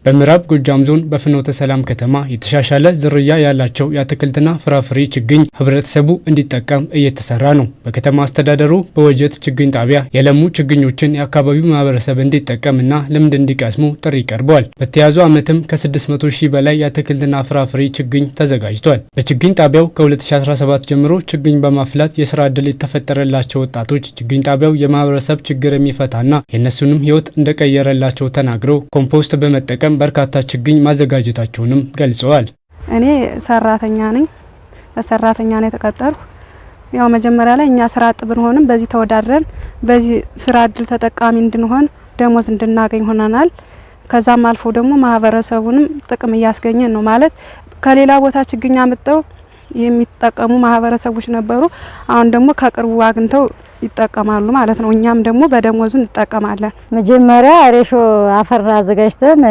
በምዕራብ ጎጃም ዞን በፍኖተ ሰላም ከተማ የተሻሻለ ዝርያ ያላቸው የአትክልትና ፍራፍሬ ችግኝ ህብረተሰቡ እንዲጠቀም እየተሰራ ነው። በከተማ አስተዳደሩ በወጀት ችግኝ ጣቢያ የለሙ ችግኞችን የአካባቢው ማህበረሰብ እንዲጠቀምና ልምድ እንዲቀስሙ ጥሪ ቀርበዋል። በተያዙ ዓመትም ከ600 ሺህ በላይ የአትክልትና ፍራፍሬ ችግኝ ተዘጋጅቷል። በችግኝ ጣቢያው ከ2017 ጀምሮ ችግኝ በማፍላት የስራ ዕድል የተፈጠረላቸው ወጣቶች ችግኝ ጣቢያው የማህበረሰብ ችግር የሚፈታና የእነሱንም ህይወት እንደቀየረላቸው ተናግረው ኮምፖስት በመጠቀም በርካታ ችግኝ ማዘጋጀታቸውንም ገልጸዋል። እኔ ሰራተኛ ነኝ። በሰራተኛ ነው የተቀጠርኩ። ያው መጀመሪያ ላይ እኛ ስራ አጥ ብንሆንም በዚህ ተወዳድረን በዚህ ስራ እድል ተጠቃሚ እንድንሆን ደሞዝ እንድናገኝ ሆነናል። ከዛም አልፎ ደግሞ ማህበረሰቡንም ጥቅም እያስገኘን ነው። ማለት ከሌላ ቦታ ችግኝ አምጠው የሚጠቀሙ ማህበረሰቦች ነበሩ። አሁን ደግሞ ከቅርቡ አግኝተው ይጠቀማሉ ማለት ነው። እኛም ደግሞ በደሞዙ እንጠቀማለን። መጀመሪያ ሬሾ አፈር አዘጋጅተን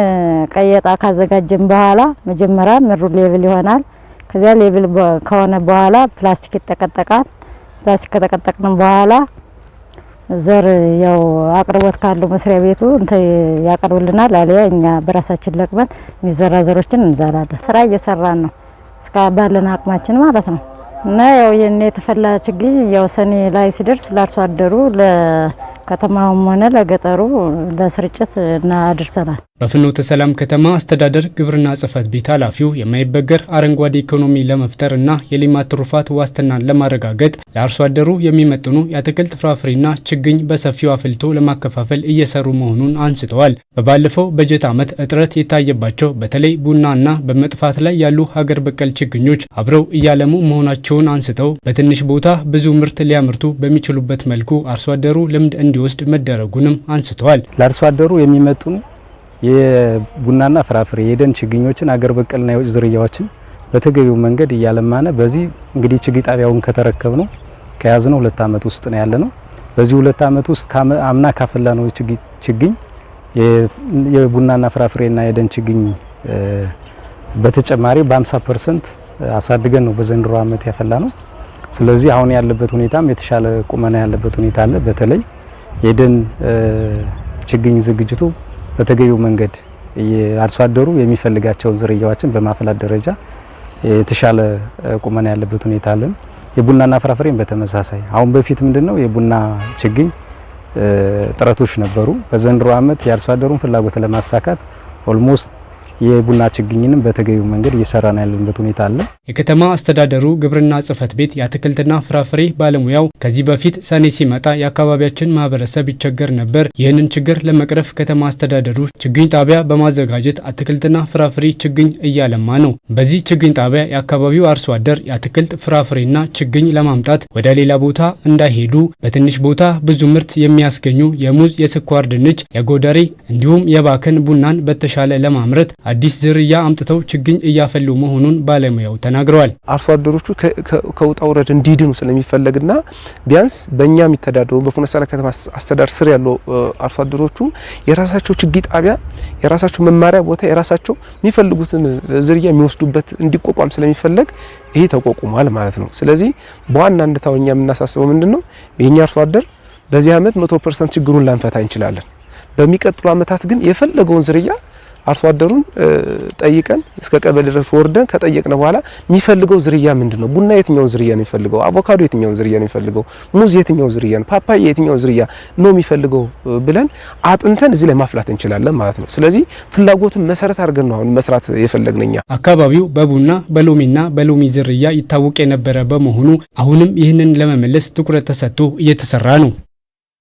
ቀየጣ ካዘጋጀን በኋላ መጀመሪያ ምሩ ሌቭል ይሆናል። ከዚያ ሌቭል ከሆነ በኋላ ፕላስቲክ ይጠቀጠቃል። ፕላስቲክ ከተጠቀጠቅን በኋላ ዘር ያው አቅርቦት ካለው መስሪያ ቤቱ ያቀርብልናል። አለያ እኛ በራሳችን ለቅመን የሚዘራ ዘሮችን እንዘራለን። ስራ እየሰራን ነው እስከ ባለን አቅማችን ማለት ነው። እና ያው የኔ የተፈላ ችግኝ ያው ሰኔ ላይ ሲደርስ ለአርሶ አደሩ ለከተማውም ሆነ ለገጠሩ ለስርጭት እናደርሰናል። በፍኖተ ሰላም ከተማ አስተዳደር ግብርና ጽሕፈት ቤት ኃላፊው የማይበገር አረንጓዴ ኢኮኖሚ ለመፍጠርና የሌማት ትሩፋት ዋስትናን ለማረጋገጥ ለአርሶ አደሩ የሚመጥኑ የአትክልት ፍራፍሬና ችግኝ በሰፊው አፍልቶ ለማከፋፈል እየሰሩ መሆኑን አንስተዋል። በባለፈው በጀት ዓመት እጥረት የታየባቸው በተለይ ቡናና በመጥፋት ላይ ያሉ ሀገር በቀል ችግኞች አብረው እያለሙ መሆናቸውን አንስተው በትንሽ ቦታ ብዙ ምርት ሊያመርቱ በሚችሉበት መልኩ አርሶ አደሩ ልምድ እንዲወስድ መደረጉንም አንስተዋል። ለአርሶ አደሩ የሚመጥኑ የቡናና ፍራፍሬ የደን ችግኞችን አገር በቀልና የውጭ ዝርያዎችን በተገቢው መንገድ እያለማነ በዚህ እንግዲህ ችግኝ ጣቢያውን ከተረከብነው ከያዝነው 2 ዓመት ውስጥ ነው ያለነው። በዚህ 2 ዓመት ውስጥ አምና ካፈላነው ችግኝ የቡናና ፍራፍሬና የደን ችግኝ በተጨማሪ በ50% አሳድገን ነው በዘንድሮ ዓመት ያፈላነው። ስለዚህ አሁን ያለበት ሁኔታም የተሻለ ቁመና ያለበት ሁኔታ አለ። በተለይ የደን ችግኝ ዝግጅቱ በተገቢው መንገድ የአርሶ አደሩ የሚፈልጋቸውን ዝርያዎችን በማፍላት ደረጃ የተሻለ ቁመና ያለበት ሁኔታ አለ። የቡናና ፍራፍሬን በተመሳሳይ አሁን በፊት ምንድነው የቡና ችግኝ ጥረቶች ነበሩ። በዘንድሮ ዓመት የአርሶ አደሩን ፍላጎት ለማሳካት ኦልሞስት የቡና ችግኝንም በተገቢው መንገድ እየሰራን ያለንበት ሁኔታ አለ። የከተማ አስተዳደሩ ግብርና ጽሕፈት ቤት የአትክልትና ፍራፍሬ ባለሙያው ከዚህ በፊት ሰኔ ሲመጣ የአካባቢያችን ማህበረሰብ ይቸገር ነበር። ይህንን ችግር ለመቅረፍ ከተማ አስተዳደሩ ችግኝ ጣቢያ በማዘጋጀት አትክልትና ፍራፍሬ ችግኝ እያለማ ነው። በዚህ ችግኝ ጣቢያ የአካባቢው አርሶ አደር የአትክልት ፍራፍሬና ችግኝ ለማምጣት ወደ ሌላ ቦታ እንዳይሄዱ በትንሽ ቦታ ብዙ ምርት የሚያስገኙ የሙዝ፣ የስኳር ድንች፣ የጎደሬ እንዲሁም የባከን ቡናን በተሻለ ለማምረት አዲስ ዝርያ አምጥተው ችግኝ እያፈሉ መሆኑን ባለሙያው ተናግረዋል። አርሶ አደሮቹ ከውጣ ውረድ እንዲድኑ ስለሚፈለግና ቢያንስ በእኛ የሚተዳደሩ በፍኖተ ሰላም ከተማ አስተዳደር ስር ያሉ አርሶ አደሮቹ የራሳቸው ችግኝ ጣቢያ፣ የራሳቸው መማሪያ ቦታ፣ የራሳቸው የሚፈልጉትን ዝርያ የሚወስዱበት እንዲቋቋም ስለሚፈለግ ይሄ ተቋቁሟል ማለት ነው። ስለዚህ በዋናነት እኛ የምናሳስበው ምንድነው የኛ አርሶ አደር በዚህ ዓመት 100% ችግሩን ላንፈታ እንችላለን። በሚቀጥሉ ዓመታት ግን የፈለገውን ዝርያ አርሶ አደሩን ጠይቀን እስከ ቀበሌ ድረስ ወርደን ከጠየቅን በኋላ የሚፈልገው ዝርያ ምንድነው? ቡና የትኛው ዝርያ ነው የሚፈልገው? አቮካዶ የትኛው ዝርያ ነው የሚፈልገው? ሙዝ የትኛው ዝርያ ነው? ፓፓያ የትኛው ዝርያ ነው የሚፈልገው ብለን አጥንተን እዚህ ላይ ማፍላት እንችላለን ማለት ነው። ስለዚህ ፍላጎትን መሰረት አድርገን ነው አሁን መስራት የፈለግነኛ። አካባቢው በቡና በሎሚና በሎሚ ዝርያ ይታወቅ የነበረ በመሆኑ አሁንም ይህንን ለመመለስ ትኩረት ተሰጥቶ እየተሰራ ነው።